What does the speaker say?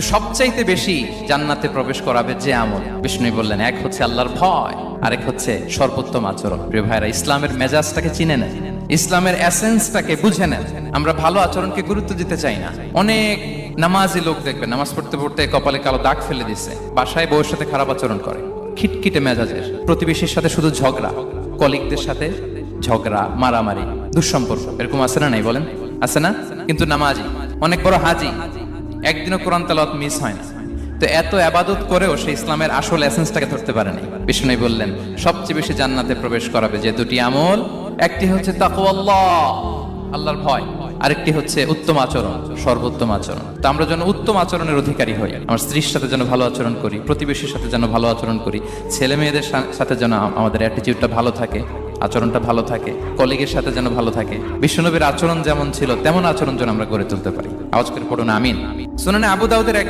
সবচাইতে বেশি জান্নাতে প্রবেশ করাবে যে আমল, বিষ্ণু বললেন, এক হচ্ছে আল্লাহর ভয়, আরেক হচ্ছে সর্বোত্তম আচরণ। প্রিয় ভাইরা, ইসলামের মেজাজটাকে চিনে নেন, ইসলামের এসেন্সটাকে বুঝে নেন। আমরা ভালো আচরণকে গুরুত্ব দিতে চাই না। অনেক নামাজি লোক দেখবেন নামাজ পড়তে পড়তে কপালে কালো দাগ ফেলে দিছে, বাসায় বউয়ের সাথে খারাপ আচরণ করে, খিটখিটে মেজাজের, প্রতিবেশীর সাথে শুধু ঝগড়া, কলিগদের সাথে ঝগড়া, মারামারি, দুঃসম্পর্ক, এরকম আছে না? নাই বলেন, আছে না? কিন্তু নামাজি, অনেক বড় হাজি, একদিনও কোরআন তেলাওয়াত মিস হয় না। তো এত আবাদত করেও সে ইসলামের আসল এসেন্সটাকে ধরতে পারেনি। বিষ্ণু বললেন, সবচেয়ে বেশি জান্নাতে প্রবেশ করাবে যে দুটি আমল, একটি হচ্ছে তাকওয়াল্লাহ, আল্লাহর ভয়, আরেকটি হচ্ছে উত্তম আচরণ, সর্বোত্তম আচরণ। তো আমরা যেন উত্তম আচরণের অধিকারী হই, আমার স্ত্রীর সাথে যেন ভালো আচরণ করি, প্রতিবেশীর সাথে যেন ভালো আচরণ করি, ছেলে মেয়েদের সাথে যেন আমাদের অ্যাটিটিউডটা ভালো থাকে, আচরণটা ভালো থাকে, কলিগের সাথে যেন ভালো থাকে। বিশ্বনবীর আচরণ যেমন ছিল তেমন আচরণ যেন আমরা গড়ে তুলতে পারি। আওয়াজ করে পড়ুন আমিন। শুনানে আবু দাউদের এক